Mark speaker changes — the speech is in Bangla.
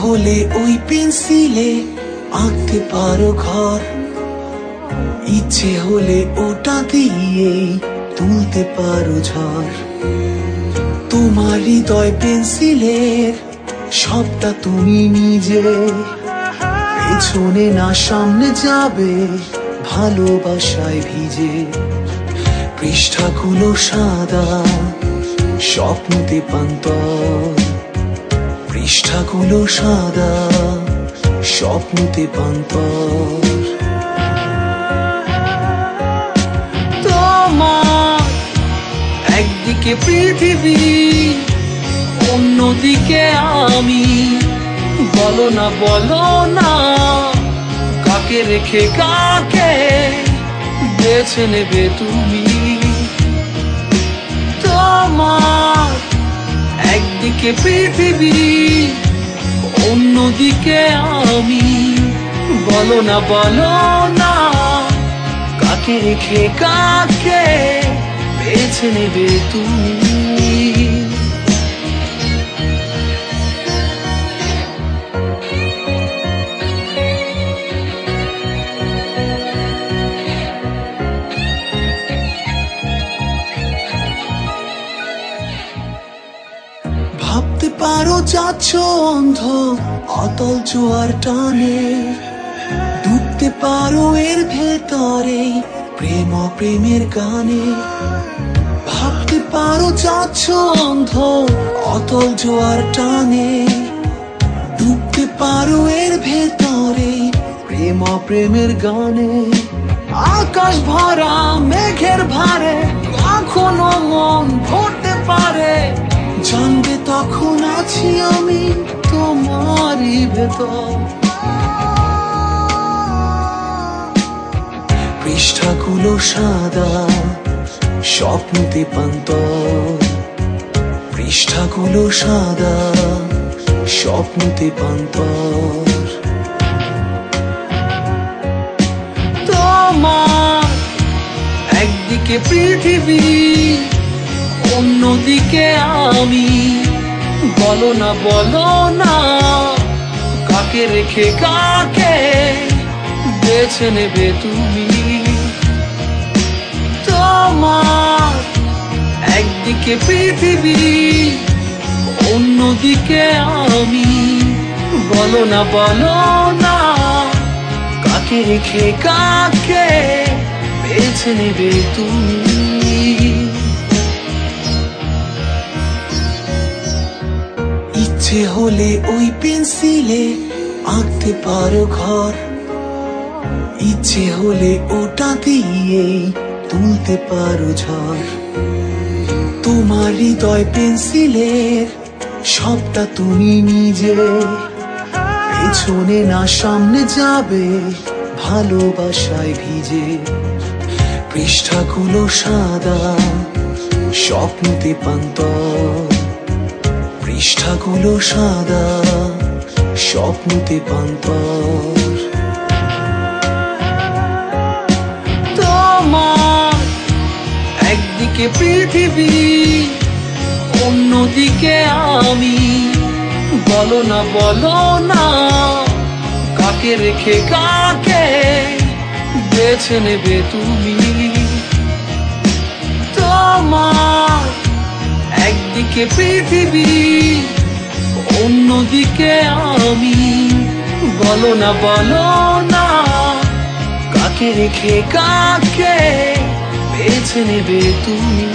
Speaker 1: হলে ওই পেন্সিলে আঁকতে পারো ঘর, ইচ্ছে হলে ওটা দিয়ে তুলতে পারো ঝড়। তোমার হৃদয় পেন্সিলের সবটা তুমি নিজে, পেছনে না সামনে যাবে ভালোবাসায় ভিজে। পৃষ্ঠাগুলো সাদা স্বপ্নতে পান্তর, পৃষ্ঠাগুলো সাদা স্বপ্নতে পান্তর। তোমার একদিকে পৃথিবী, অন্যদিকে আমি, বলো না বলো না কাকে রেখে কাকে বেছে নেবে তুমি। তোমার একদিকে পৃথিবী, অন্যদিকে আমি, বলো না বলো না কাকে রেখে কাকে বেছে নেবে তুমি। ভাবতে পারো যাচ্ছ অন্ধ অতল জোয়ার টানে, ডুবতে পারো এর ভেতরে প্রেম প্রেমের গানে। ভাবতে পারো যাচ্ছ অন্ধ অতল জোয়ার টানে, ডুবতে পারো এর ভেতরে প্রেম প্রেমের গানে। আকাশ ভরা মেঘের ভারে কখনো মন ভরতে পারে, জানবে তখন আছি আমি তোমারই ভেতর। পৃষ্ঠাগুলো সাদা স্বপ্নতে পান্তর, পৃষ্ঠাগুলো সাদা স্বপ্নতে পান্তর। তোমার একদিকে পৃথিবী, অন্যদিকে আমি, বলো না বলো না কাকে রেখে কাকে বেছে নেবে তুমি। তোমার একদিকে পৃথিবী, অন্যদিকে আমি, বলো না বলো না কাকে রেখে কাকে বেছে নেবে তুমি। ইচ্ছে হলে ওই পেন্সিলে আঁকতে পারো ঘর, ইচ্ছে হলে ওটা দিয়ে তুলতে পারো ঝড়। তোমার হৃদয় পেন্সিলের সবটা তুমি নিজে, পেছনে না সামনে যাবে ভালোবাসায় ভিজে। পৃষ্ঠাগুলো সাদা স্বপ্নতে পান্তর, পৃষ্ঠাগুলো সাদা স্বপ্নতে পান্তর। তোমার একদিকে পৃথিবী, অন্যদিকে আমি, বলো না বলো না কাকে রেখে কাকে বেছে নেবে তুমি। তোমার একদিকে পৃথিবী, অন্যদিকে আমি, বলো না বলো না কাকে রেখে কাকে বেছে নেবে তুমি।